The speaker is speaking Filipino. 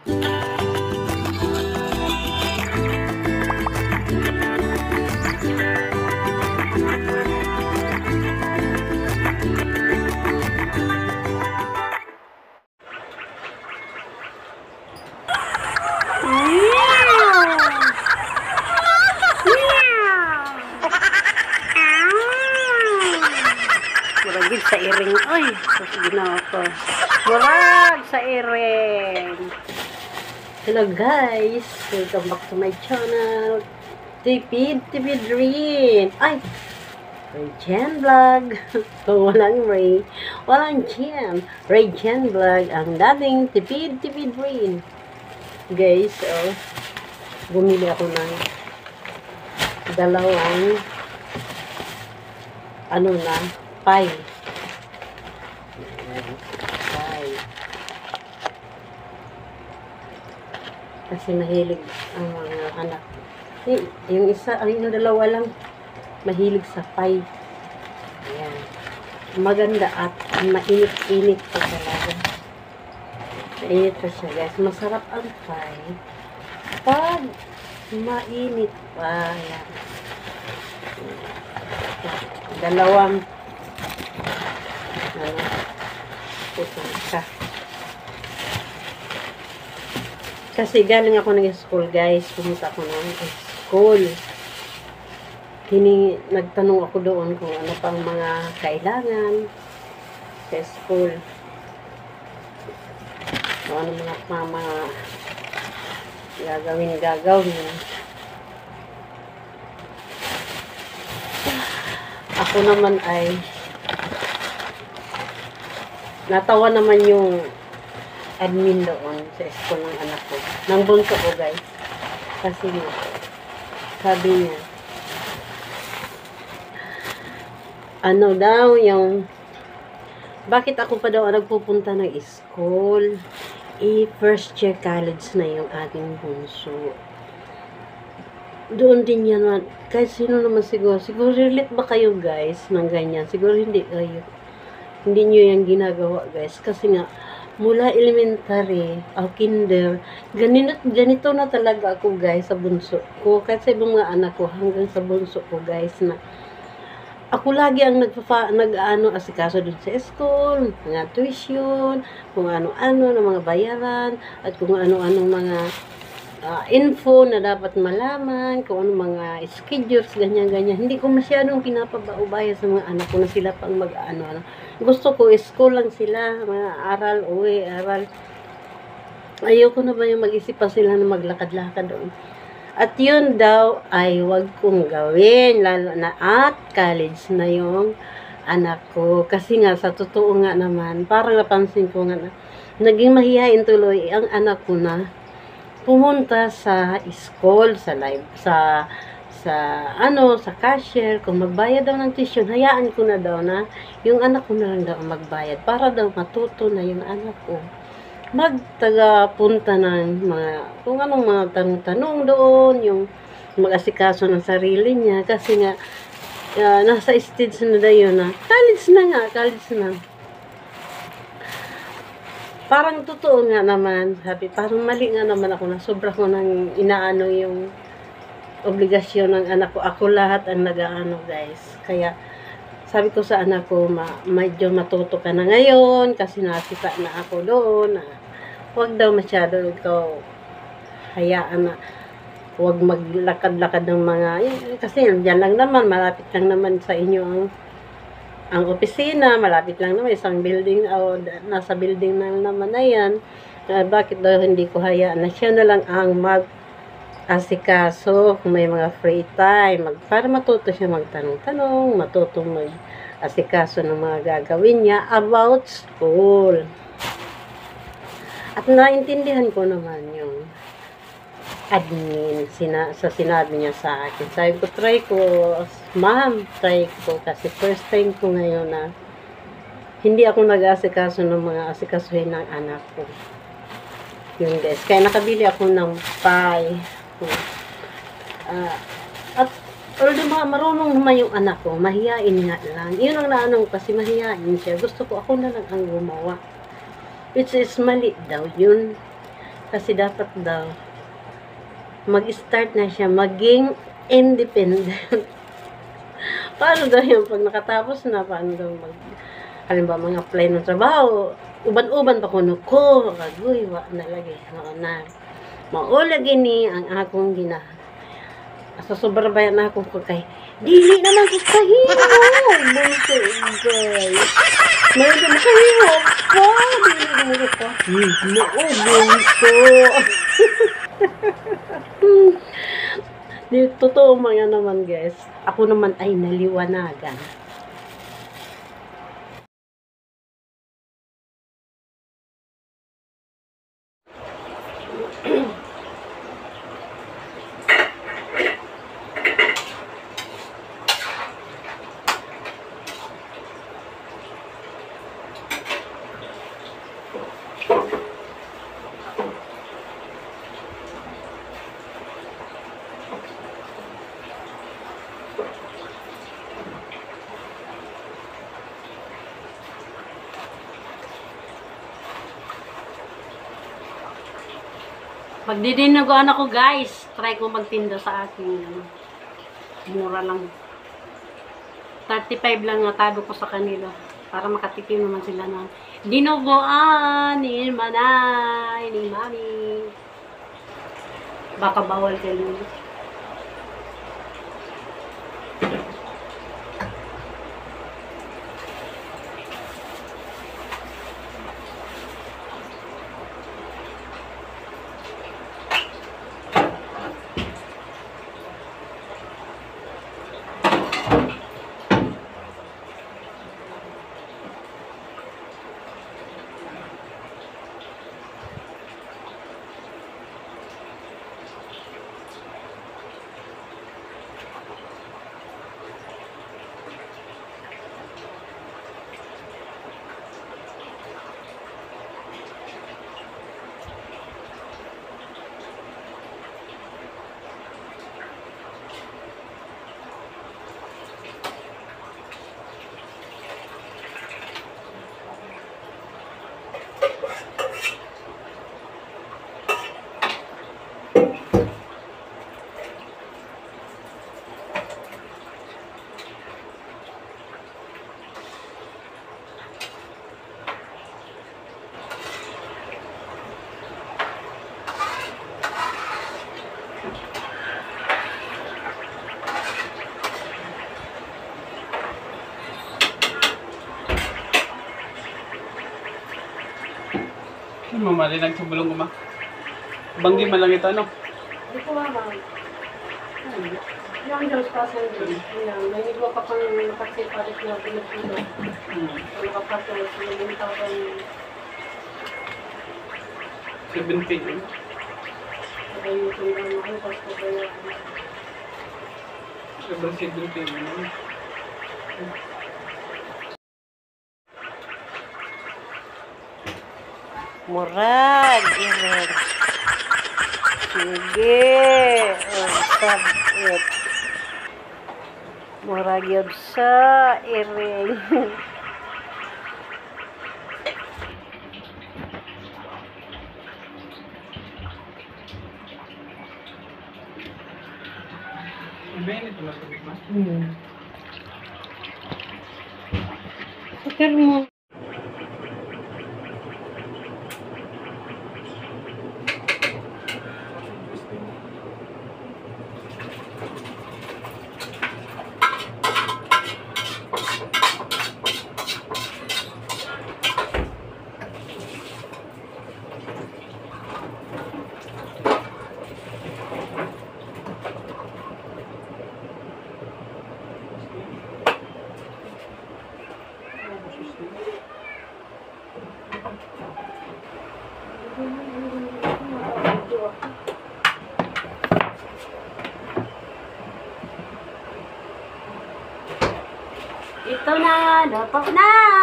Muragid sa iring. Ay, ginawa ko. Murag sa iring. Hello guys. Welcome back to my channel. Tipid Rin. Ay, Rayjen Vlog. Kung walang Ray, walang Jen. Rayjen Vlog. Ang dating Tipid Rin. Guys, bumili ako ng dalawang pie. Kasi mahilig ang mga anak. Yung isa, yung dalawa lang, mahilig sa pie. Ayan. Maganda at mainit-init pa talaga. Mainit pa siya, guys. Masarap ang pie pag mainit pa. Ayan. Dalawang kasi galing ako ng school, guys. Pumunta ako ng school. Nagtanong ako doon kung ano pang mga kailangan sa school. Kung ano mga gagawin. Ako naman ay natawa naman yung admin doon sa school ng anak ko. Ng bunso ko, guys. Kasi nga, sabi niya, ano daw yung, bakit ako pa daw nagpupunta ng school? First year college na yung ating bunso. Doon din yan, kahit sino naman siguro relate ba kayo, guys, ng ganyan? Siguro hindi kayo. Hindi nyo yung ginagawa, guys. Kasi nga, mula elementary, kinder, ganito na talaga ako, guys, sa bunso ko. Kahit sa ibang mga anak ko, hanggang sa bunso ko, guys, na ako lagi ang asikaso dun sa school, mga tuition, kung ano-ano na mga bayaran, at kung ano-ano mga info na dapat malaman, kung ano mga schedules, ganyan-ganyan. Hindi ko masyadong pinapabaubaya sa mga anak ko na sila pang mag-ano. Gusto ko, school lang sila, mga aral, uwi, aral. Ayoko na ba yung mag-isip pa sila na maglakad-lakad doon. At yun daw ay wag kong gawin, lalo na at college na yung anak ko. Kasi nga, sa totoo nga naman, parang napansin ko nga na, naging mahihain tuloy ang anak ko na pumunta sa school, sa cashier, kung magbayad daw ng tuition, hayaan ko na daw na yung anak ko na lang daw magbayad para daw matuto na yung anak ko magtaga-punta ng mga, kung anong mga tanong-tanong doon, yung mag-asikaso ng sarili niya, kasi nga, nasa stage na daw yun na, college na. Parang totoo nga naman, sabi, parang mali nga naman ako na sobra ko nang inaano yung obligasyon ng anak ko. Ako lahat ang nag-aano, guys. Kaya, sabi ko sa anak ko, medyo matuto ka na ngayon kasi nasika na ako doon. Huwag daw masyado ikaw hayaan na huwag maglakad-lakad ng mga, kasi dyan lang naman, malapit lang naman sa inyo ang opisina, malapit lang naman, isang building, o nasa building na naman na yan. Bakit daw hindi ko hayaan na siya na lang ang mag-asikaso kung may mga free time, para matuto siya magtanong-tanong, matutong mag-asikaso ng mga gagawin niya about school. At naintindihan ko naman yung admin sa sinabi niya sa akin. Sabi ko, try ko, ma'am, try ko, kasi first time ko ngayon na hindi ako nag-asikaso ng mga asikasuhin ng anak ko. Yun, guys. Kaya nakabili ako ng pie. At although marunong naman yung anak ko, mahihain nga lang. Yun ang naanong kasi mahihain siya. Gusto ko ako na lang ang gumawa. Which is mali daw yun. Kasi dapat daw, mag-start na siya, maging independent. Paano daw yun? Pag nakatapos na, paano daw halimbawa, mga apply ng trabaho, uban-uban pa kuno ko, kagoy, wa na lagi, na. Maulagi ni ang akong gina. Asa sobra bayan na akong kay, dili naman ko kahimo, bunso, guys. Mayroon ka makahimo pa, dili naman ko kahimo, bunso. Di, totoo mga naman guys. Ako naman ay naliwanagan. Magdidinagoan ako guys. Try ko magtinda sa aking mura lang. 35 lang natado ko sa kanila. Para makatikim naman sila ng dinuguan ni Manay, ni Mami. Baka bawal kay Lulu. Mamalinag sa bulong ko ma. Banggi man lang ito, ano? Hindi ko mama. Yung Diyos pasang din. May nigwa pa pang nakasipalit na pinagpilo. Nakapasok sa mga tawang 17 yun. ay yung kung ano ko sa kaya. Sobrang 17 yun. Murag, irin. Sige. Sabit. Murag yun sa irin. Mainit na tubig ma. Sakar mo. Ito na, luto na!